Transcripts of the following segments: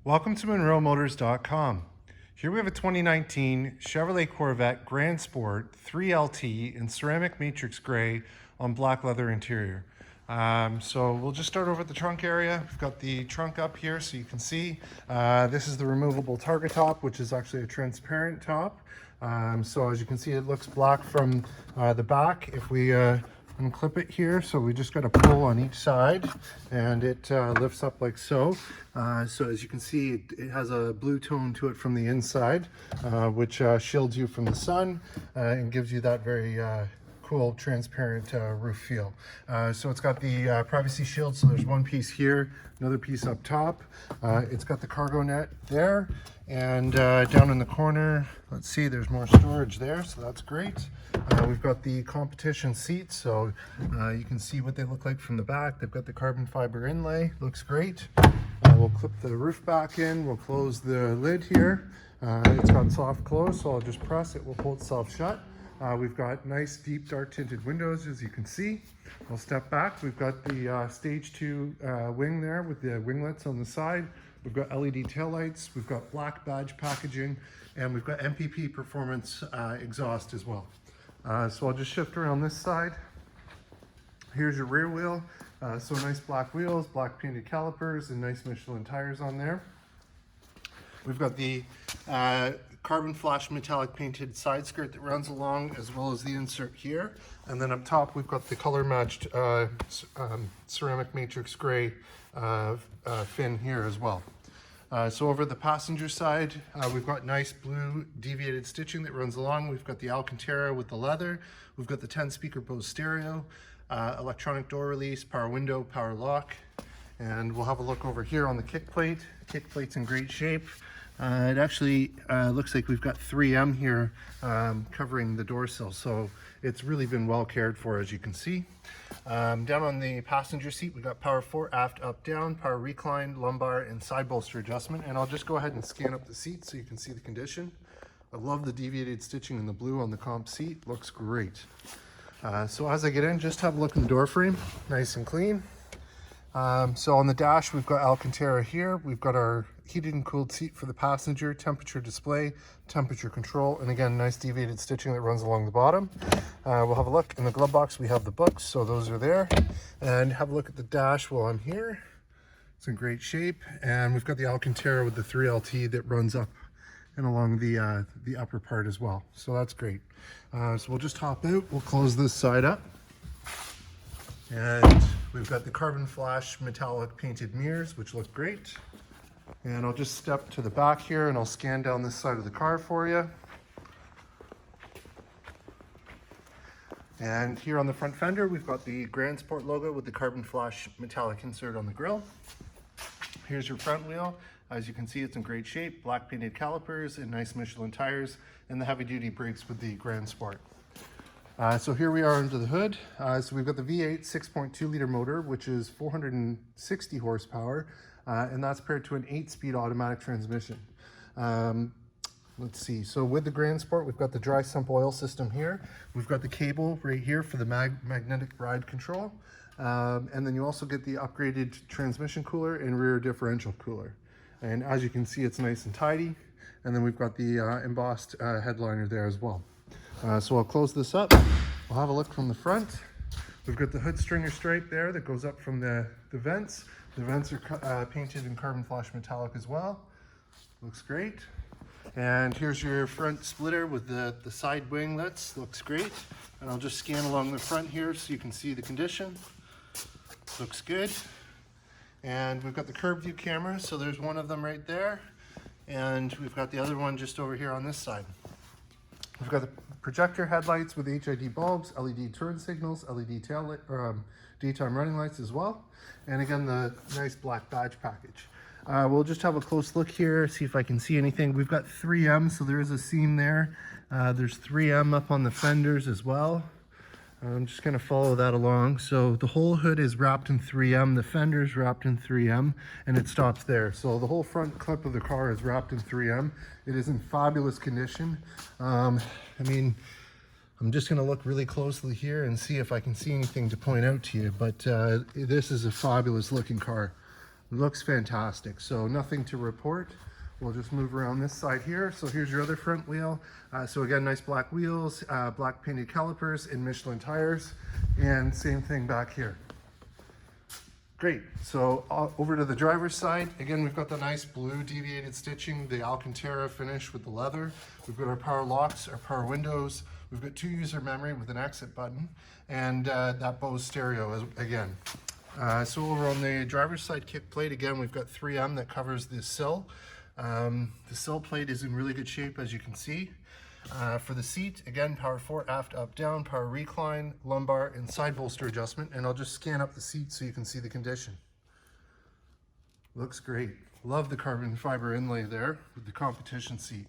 Welcome to MonroeMotors.com. Here we have a 2019 Chevrolet Corvette Grand Sport 3LT in ceramic matrix gray on black leather interior. So we'll just start over at the trunk area. We've got the trunk up here so you can see. This is the removable targa top, which is actually a transparent top. So as you can see, it looks black from the back. If we unclip it here, so we just got to pull on each side and it lifts up like so. So as you can see, it has a blue tone to it from the inside, which shields you from the sun and gives you that very cool transparent roof feel. So it's got the privacy shield, so there's one piece here, another piece up top. It's got the cargo net there, and down in the corner, let's see, there's more storage there, so that's great. We've got the competition seats, so you can see what they look like from the back. They've got the carbon fiber inlay, looks great. We'll clip the roof back in, we'll close the lid here. It's got soft close, so I'll just press it, will pull itself shut. We've got nice deep dark tinted windows, as you can see. We'll step back. We've got the stage 2 wing there with the winglets on the side. We've got LED taillights. We've got black badge packaging, and we've got MPP performance exhaust as well. So I'll just shift around this side. Here's your rear wheel. So nice black wheels, black painted calipers, and nice Michelin tires on there. We've got the carbon flash metallic painted side skirt that runs along, as well as the insert here. And then up top, we've got the color matched ceramic matrix gray fin here as well. So over the passenger side, we've got nice blue deviated stitching that runs along. We've got the alcantara with the leather. We've got the 10-speaker Bose stereo, electronic door release, power window, power lock. And we'll have a look over here on the kick plate. Kick plate's in great shape. It actually looks like we've got 3M here covering the door sill, so it's really been well cared for, as you can see. Down on the passenger seat, we've got power fore, aft, up, down, power recline, lumbar, and side bolster adjustment. And I'll just go ahead and scan up the seat so you can see the condition. I love the deviated stitching in the blue on the comp seat, looks great. So as I get in, just have a look in the door frame, nice and clean. So on the dash, we've got Alcantara here. We've got our heated and cooled seat for the passenger, temperature display, temperature control, and again, nice deviated stitching that runs along the bottom. We'll have a look in the glove box. We have the books, so those are there. And have a look at the dash while I'm here. It's in great shape. And we've got the Alcantara with the 3LT that runs up and along the upper part as well. So that's great. So we'll just hop out. We'll close this side up. And we've got the carbon flash metallic painted mirrors, which look great. And I'll just step to the back here and I'll scan down this side of the car for you. And here on the front fender, we've got the Grand Sport logo with the carbon flash metallic insert on the grille. Here's your front wheel. As you can see, it's in great shape, black painted calipers and nice Michelin tires, and the heavy duty brakes with the Grand Sport. So here we are under the hood. So we've got the V8 6.2 liter motor, which is 460 horsepower, and that's paired to an 8-speed automatic transmission. Let's see, so with the Grand Sport, we've got the dry sump oil system here. We've got the cable right here for the magnetic ride control. And then you also get the upgraded transmission cooler and rear differential cooler. And as you can see, it's nice and tidy. And then we've got the embossed headliner there as well. So I'll close this up. We'll have a look from the front. We've got the hood stringer stripe there that goes up from the vents. The vents are painted in carbon flash metallic as well. Looks great. And here's your front splitter with the side winglets. Looks great. And I'll just scan along the front here so you can see the condition. Looks good. And we've got the curb view camera, so there's one of them right there. And we've got the other one just over here on this side. We've got the projector headlights with HID bulbs, LED turn signals, LED tail light, daytime running lights as well. And again, the nice black badge package. We'll just have a close look here, see if I can see anything. We've got 3M, so there is a seam there. There's 3M up on the fenders as well. I'm just going to follow that along. So the whole hood is wrapped in 3M, the fender's wrapped in 3M, and it stops there. So the whole front clip of the car is wrapped in 3M. It is in fabulous condition. I mean, I'm just going to look really closely here and see if I can see anything to point out to you, but this is a fabulous looking car. Looks fantastic. So nothing to report. We'll just move around this side here. So here's your other front wheel. So again, nice black wheels, black painted calipers and Michelin tires, and same thing back here. Great. So over to the driver's side, again, we've got the nice blue deviated stitching, the alcantara finish with the leather. We've got our power locks, our power windows. We've got 2 user memory with an exit button, and that Bose stereo again. So over on the driver's side kick plate, again, we've got 3M that covers the sill. The sill plate is in really good shape, as you can see. For the seat, again, power fore, aft, up, down, power recline, lumbar, and side bolster adjustment. And I'll just scan up the seat so you can see the condition. Looks great. Love the carbon fiber inlay there with the competition seat.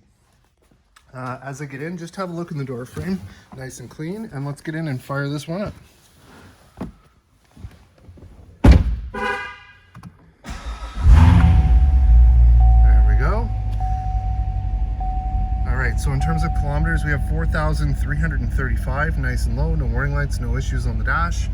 As I get in, just have a look in the door frame, nice and clean, and let's get in and fire this one up. So in terms of kilometers, we have 4,335, nice and low, no warning lights, no issues on the dash.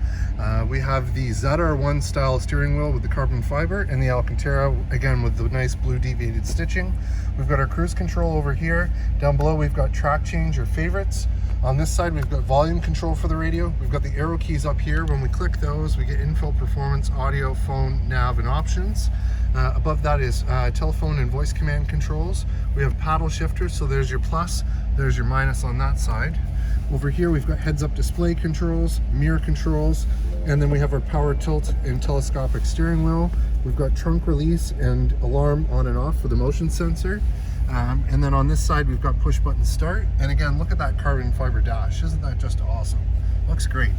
We have the ZR1 style steering wheel with the carbon fiber and the Alcantara, again with the nice blue deviated stitching. We've got our cruise control over here. Down below we've got track change or favorites. On this side we've got volume control for the radio. We've got the arrow keys up here. When we click those, we get info, performance, audio, phone, nav, and options. Above that is telephone and voice command controls. We have paddle shifters, so there's your plus, there's your minus on that side. Over here we've got heads-up display controls, mirror controls, and then we have our power tilt and telescopic steering wheel. We've got trunk release and alarm on and off for the motion sensor. And then on this side we've got push button start. And again, look at that carbon fiber dash. Isn't that just awesome? Looks great.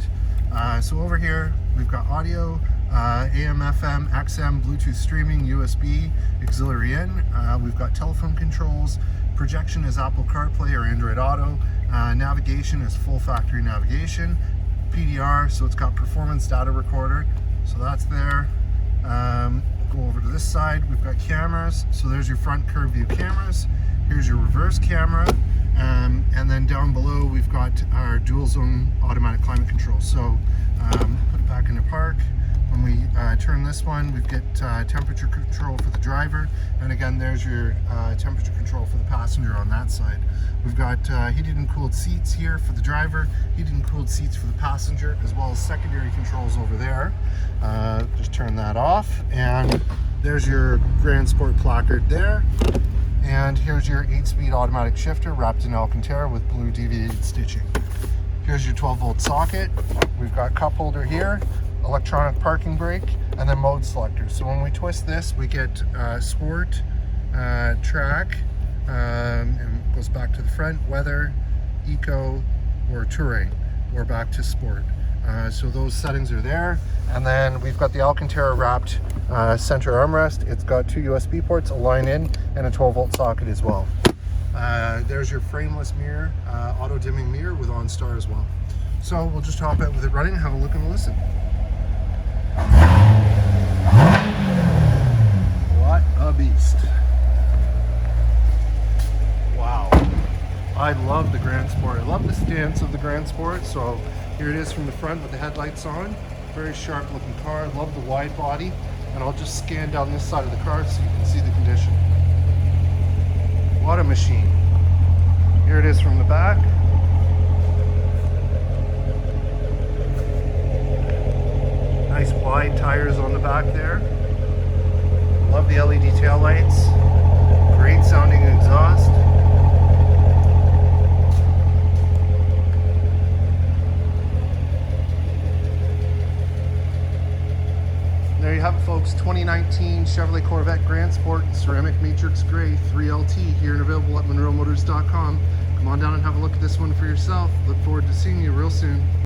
So over here we've got audio, AM, FM, XM, Bluetooth streaming, USB, auxiliary in. We've got telephone controls. Projection is Apple CarPlay or Android Auto. Navigation is full factory navigation. PDR, so it's got performance data recorder. So that's there. Go over to this side. We've got cameras. So there's your front curve view cameras. Here's your reverse camera. And then down below we've got our dual zone automatic climate control. So put it back into park. When we turn this one, we get temperature control for the driver, and again there's your temperature control for the passenger on that side. We've got heated and cooled seats here for the driver, heated and cooled seats for the passenger, as well as secondary controls over there. Just turn that off, and there's your Grand Sport placard there. And here's your 8-speed automatic shifter wrapped in Alcantara with blue deviated stitching. Here's your 12-volt socket. We've got cup holder here, electronic parking brake, and then mode selector. So when we twist this, we get sport, track, and it goes back to the front, weather, eco, or touring, or back to sport. So those settings are there. And then we've got the Alcantara wrapped center armrest. It's got 2 USB ports, a line in, and a 12-volt socket as well. There's your frameless mirror, auto dimming mirror with OnStar as well. So we'll just hop out with it running and have a look and listen. What a beast. Wow. I love the Grand Sport. I love the stance of the Grand Sport. So here it is from the front with the headlights on. Very sharp looking car. Love the wide body. And I'll just scan down this side of the car so you can see the condition. What a machine. Here it is from the back. Nice wide tires on the back there. Love the LED taillights. Great sounding exhaust. There you have it, folks. 2019 Chevrolet Corvette Grand Sport Ceramic Matrix Gray 3LT here and available at MonroeMotors.com. Come on down and have a look at this one for yourself. Look forward to seeing you real soon.